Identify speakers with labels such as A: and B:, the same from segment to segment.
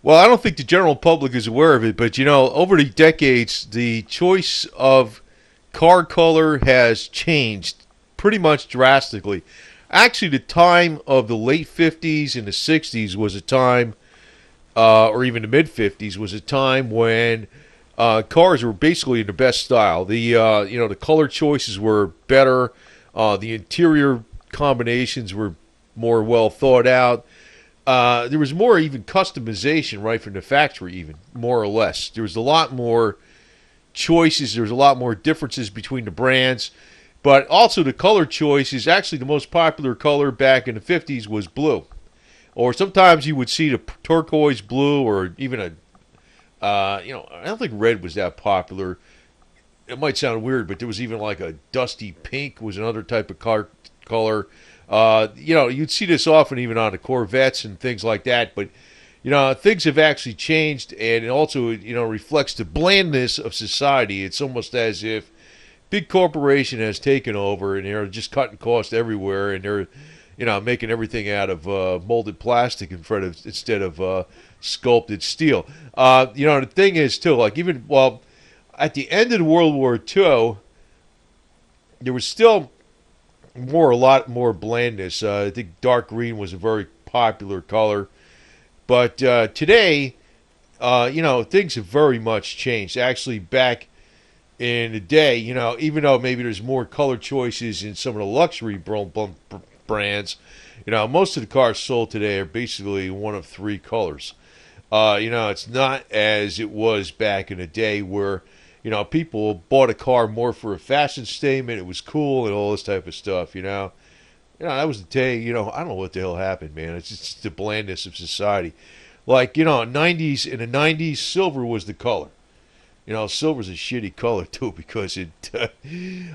A: Well, I don't think the general public is aware of it, but over the decades, the choice of car color has changed pretty much drastically. Actually, the time of the late 50s and the 60s was a time, or even the mid 50s, was a time when cars were basically in the best style. The color choices were better. The interior combinations were more well thought out. There was more even customization right from the factory, even more or less. There was a lot more choices. There was a lot more differences between the brands, but also the color choice is actually the most popular color back in the 50s was blue, or sometimes you would see the turquoise blue, or even I don't think red was that popular. It might sound weird, but there was even like a dusty pink was another type of color. You'd see this often even on the Corvettes and things like that. But things have actually changed, and it also reflects the blandness of society. It's almost as if big corporation has taken over, and they're just cutting costs everywhere, and they're making everything out of molded plastic instead of sculpted steel. The thing is too, like even well, at the end of World War II, there was still a lot more blandness. I think dark green was a very popular color, but today, things have very much changed. Actually, back in the day, even though maybe there's more color choices in some of the luxury brands, most of the cars sold today are basically one of three colors. It's not as it was back in the day where people bought a car more for a fashion statement. It was cool and all this type of stuff. That was the day. I don't know what the hell happened, man. It's just the blandness of society. Like '90s in the '90s, silver was the color. Silver's a shitty color too because it.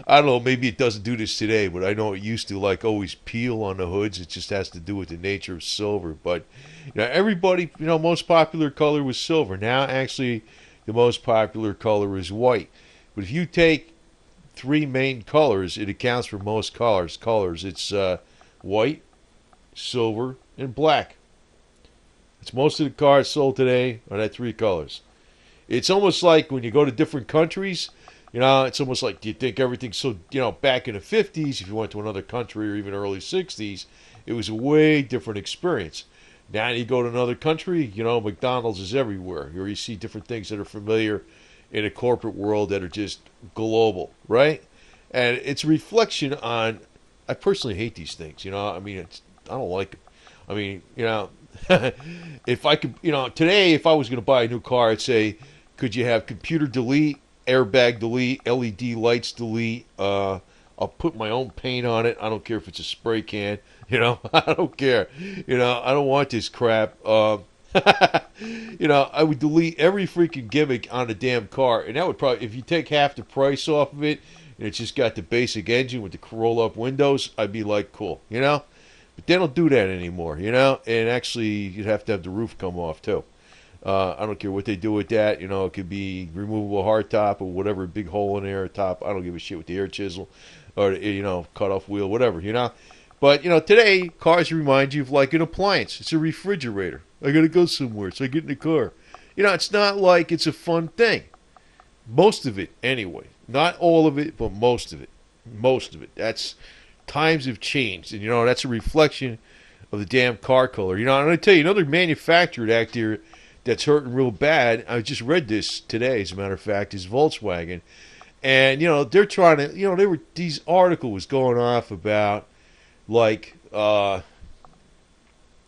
A: I don't know. Maybe it doesn't do this today, but I know it used to like always peel on the hoods. It just has to do with the nature of silver. But everybody, most popular color was silver. Now, actually, the most popular color is white. But if you take three main colors, it accounts for most colors. It's white, silver, and black. It's most of the cars sold today are that three colors. It's almost like when you go to different countries, it's almost like, do you think everything's so, back in the 50s, if you went to another country or even early 60s, it was a way different experience. Now you go to another country, McDonald's is everywhere. Or you see different things that are familiar in a corporate world that are just global, right? And it's a reflection on, I personally hate these things, I don't like them. I mean, if I could, today, if I was going to buy a new car, I'd say, could you have computer delete, airbag delete, LED lights delete? I'll put my own paint on it. I don't care if it's a spray can. I don't care. I don't want this crap. I would delete every freaking gimmick on the damn car, and that would probably, if you take half the price off of it, and it's just got the basic engine with the roll-up windows, I'd be like, cool, But they don't do that anymore, And actually, you'd have to have the roof come off too. I don't care what they do with that. It could be removable hardtop or whatever, big hole in there, top. I don't give a shit with the air chisel or, cut off wheel, whatever, But, today, cars remind you of like an appliance. It's a refrigerator. I got to go somewhere, so I get in the car. It's not like it's a fun thing. Most of it, anyway. Not all of it, but most of it. Most of it. Times have changed. And, that's a reflection of the damn car color. I'm going to tell you, another manufacturer out there that's hurting real bad, I just read this today, as a matter of fact, is Volkswagen. And, they're trying to, these article was going off about, like, now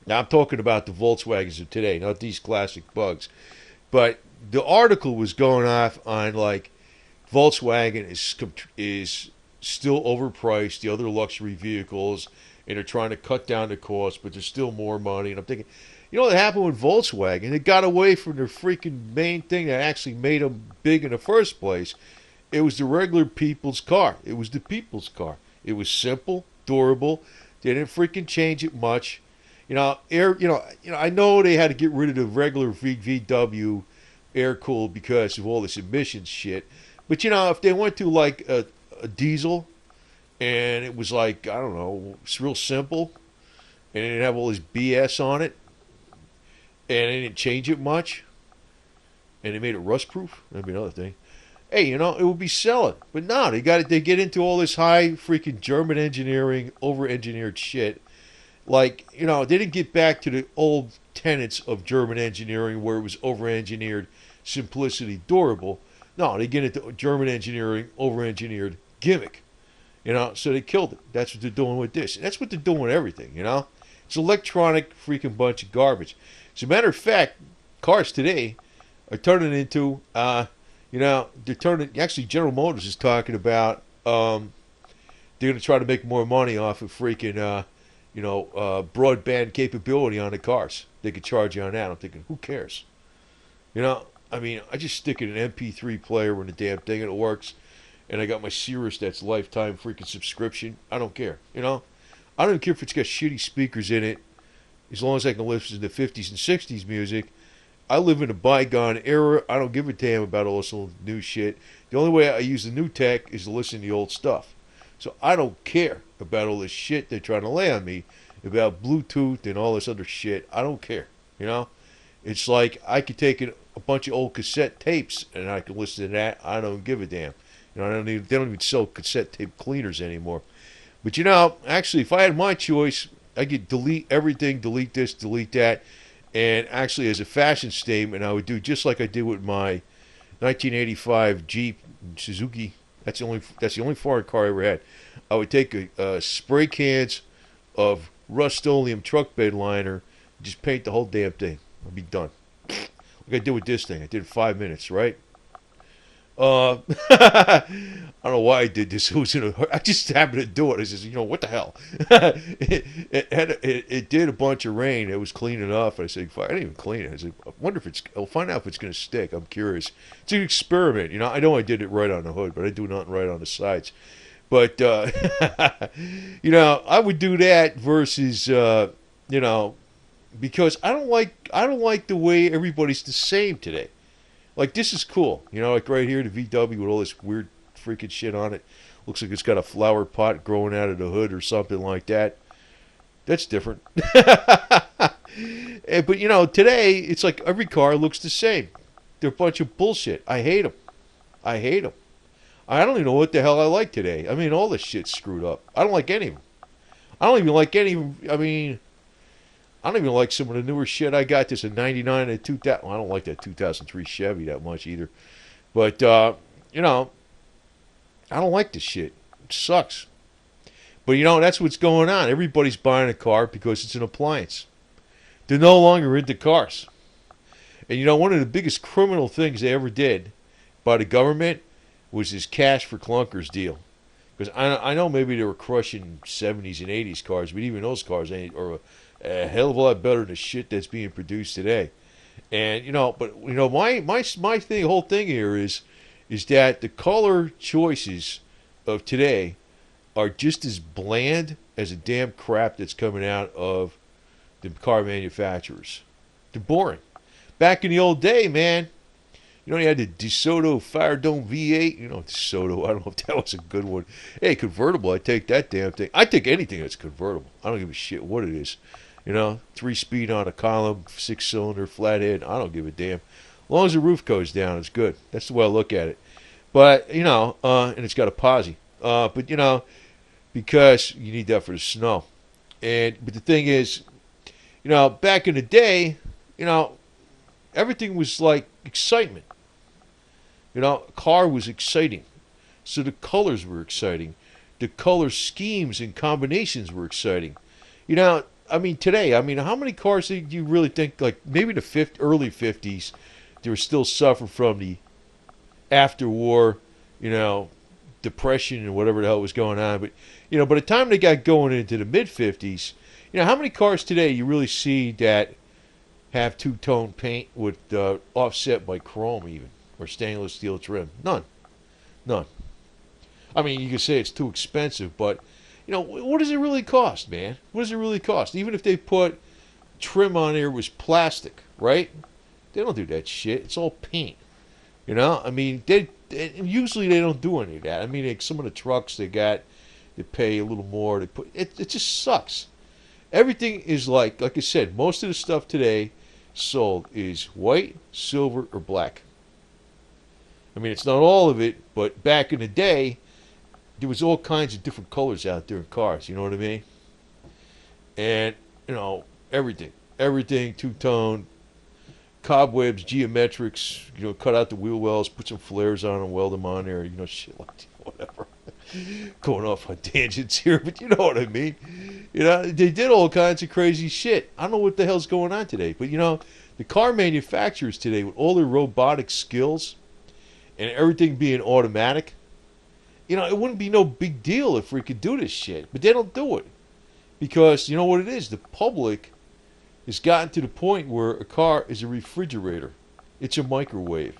A: I'm talking about the Volkswagens of today, not these classic bugs. But the article was going off on, like, Volkswagen is still overpriced, the other luxury vehicles, and they're trying to cut down the cost, but there's still more money. And I'm thinking, what happened with Volkswagen? It got away from their freaking main thing that actually made them big in the first place. It was the regular people's car. It was the people's car. It was simple, durable. They didn't freaking change it much. I know they had to get rid of the regular VW air cooled because of all this emissions shit. But if they went to like a diesel and it was like, I don't know, it's real simple and it didn't have all this BS on it, and they didn't change it much, and they made it rust proof. That'd be another thing. Hey, you know, it would be selling. But no, they get into all this high freaking German engineering, over engineered shit. Like, you know, they didn't get back to the old tenets of German engineering where it was over engineered, simplicity, durable. No, they get into German engineering, over engineered gimmick. You know, so they killed it. That's what they're doing with this. That's what they're doing with everything, you know? It's electronic freaking bunch of garbage. As a matter of fact, cars today are turning into, you know, they're turning, actually General Motors is talking about, they're going to try to make more money off of freaking, you know, broadband capability on the cars. They could charge you on that. I'm thinking, who cares? You know, I mean, I just stick in an MP3 player in the damn thing and it works. And I got my Cirrus that's lifetime freaking subscription. I don't care, you know? I don't even care if it's got shitty speakers in it, as long as I can listen to 50s and 60s music. I live in a bygone era. I don't give a damn about all this old new shit. The only way I use the new tech is to listen to the old stuff. So I don't care about all this shit they're trying to lay on me about Bluetooth and all this other shit. I don't care, you know? It's like I could take a bunch of old cassette tapes and I can listen to that. I don't give a damn. You know, they don't even sell cassette tape cleaners anymore. But you know, actually, if I had my choice, I could delete everything, delete this, delete that, and actually, as a fashion statement, I would do just like I did with my 1985 Jeep Suzuki. That's the only foreign car I ever had. I would take a spray cans of Rust-Oleum truck bed liner, and just paint the whole damn thing. I'd be done. Like I did with this thing. I did it in 5 minutes, right? I don't know why I did this. I just happened to do it. I said, you know, what the hell? It did a bunch of rain. It was cleaning up. I said, I didn't even clean it. I said, I wonder if I'll find out if it's going to stick. I'm curious. It's an experiment. You know, I know I did it right on the hood, but I do nothing right on the sides. But, you know, I would do that versus, you know, because I don't like the way everybody's the same today. Like, this is cool. You know, like right here, the VW with all this weird freaking shit on it. Looks like it's got a flower pot growing out of the hood or something like that. That's different. But, you know, today, it's like every car looks the same. They're a bunch of bullshit. I hate them. I hate them. I don't even know what the hell I like today. I mean, all this shit's screwed up. I don't like any of them. I don't even like any of them. I mean, I don't even like some of the newer shit I got. This a 99 and 2000. Well, I don't like that 2003 Chevy that much either. But, you know, I don't like this shit. It sucks. But, you know, that's what's going on. Everybody's buying a car because it's an appliance. They're no longer into cars. And, you know, one of the biggest criminal things they ever did by the government was this cash for clunkers deal. Because I know maybe they were crushing 70s and 80s cars, but even those cars are a hell of a lot better than the shit that's being produced today. And, you know, but, you know, my thing, whole thing here is that the color choices of today are just as bland as the damn crap that's coming out of the car manufacturers. They're boring. Back in the old day, man, you know, you had the DeSoto Fire Dome V8. You know, DeSoto, I don't know if that was a good one. Hey, convertible, I take that damn thing. I take anything that's convertible. I don't give a shit what it is. You know, 3-speed on a column, 6-cylinder, flathead. I don't give a damn. As long as the roof goes down, it's good. That's the way I look at it. But, you know, and it's got a posi. But, you know, because you need that for the snow. But the thing is, you know, back in the day, you know, everything was like excitement. You know, a car was exciting. So the colors were exciting. The color schemes and combinations were exciting. You know, I mean, today, I mean, how many cars do you really think, like, maybe the early 50s, they were still suffering from the after-war, you know, depression and whatever the hell was going on. But, you know, by the time they got going into the mid-50s, you know, how many cars today you really see that have two-tone paint with offset by chrome even, or stainless steel trim? None. I mean, you can say it's too expensive, but, you know, what does it really cost, man? What does it really cost? Even if they put trim on there was plastic, right? They don't do that shit. It's all paint. You know? I mean, usually they don't do any of that. I mean, like some of the trucks they pay a little more. It just sucks. Everything is like I said, most of the stuff today sold is white, silver, or black. I mean, it's not all of it, but back in the day, there was all kinds of different colors out there in cars. You know what I mean? And everything two-tone, cobwebs, geometrics. Cut out the wheel wells, put some flares on them, weld them on there. Shit like that, whatever. Going off on tangents here, but you know what I mean. They did all kinds of crazy shit. I don't know what the hell's going on today, but the car manufacturers today, with all their robotic skills and everything being automatic, it wouldn't be no big deal if we could do this shit. But they don't do it because you know what it is. The public has gotten to the point where a car is a refrigerator. It's a microwave.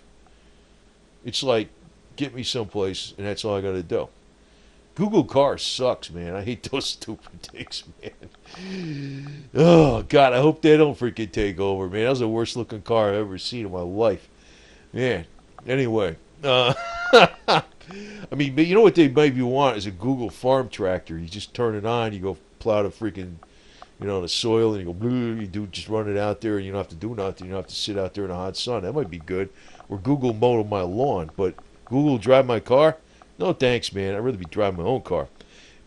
A: It's like, get me someplace, and that's all I got to do. Google cars sucks, man. I hate those stupid things, man. Oh, God, I hope they don't freaking take over, man. That was the worst looking car I've ever seen in my life. Man, anyway. I mean, but you know what they maybe want is a Google farm tractor. You just turn it on, you go plow the freaking, the soil, and you go, just run it out there, and you don't have to do nothing. You don't have to sit out there in the hot sun. That might be good. Or Google mow my lawn, but Google drive my car? No thanks, man. I'd rather be driving my own car.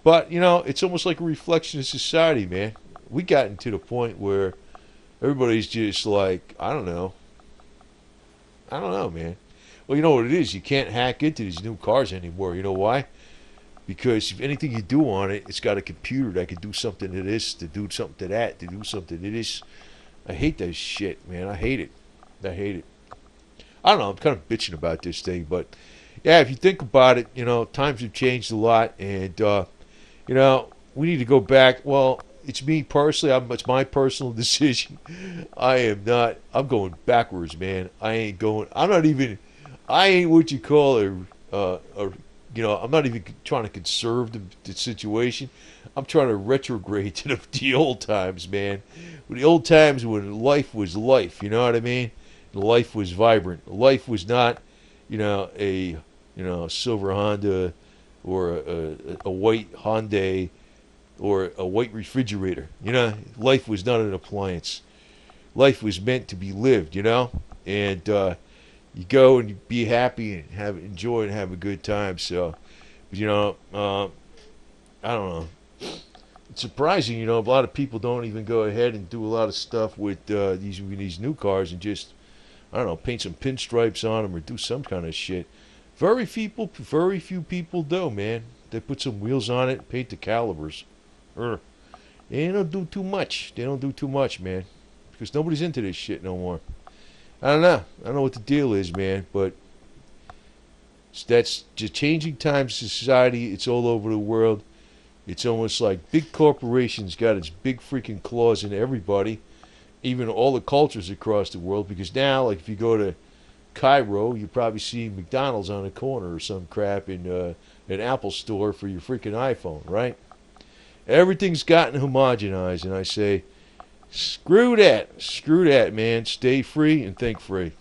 A: But, it's almost like a reflection of society, man. We gotten to the point where everybody's just like, I don't know, man. Well, you know what it is? You can't hack into these new cars anymore. You know why? Because if anything you do on it, it's got a computer that can do something to this, to do something to that, to do something to this. I hate that shit, man. I hate it. I don't know. I'm kind of bitching about this thing, but yeah, if you think about it, times have changed a lot, and we need to go back. Well, it's me personally. It's my personal decision. I'm going backwards, man. I'm what you call I'm not even trying to conserve the situation. I'm trying to retrograde to the old times, man. The old times when life was life, you know what I mean? Life was vibrant. Life was not, a silver Honda or a white Hyundai or a white refrigerator. Life was not an appliance. Life was meant to be lived, and you go and you be happy and enjoy and have a good time. So, I don't know. It's surprising, a lot of people don't even go ahead and do a lot of stuff with these new cars and just, I don't know, paint some pinstripes on them or do some kind of shit. Very few people do, man. They put some wheels on it, paint the calibers. They don't do too much. Man, because nobody's into this shit no more. I don't know what the deal is, man, but that's just changing times in society. It's all over the world. It's almost like big corporations got its big freaking claws in everybody, even all the cultures across the world. Because now, like if you go to Cairo, you probably see McDonald's on the corner or some crap in an Apple store for your freaking iPhone, right? Everything's gotten homogenized, and I say, screw that, man. Stay free and think free.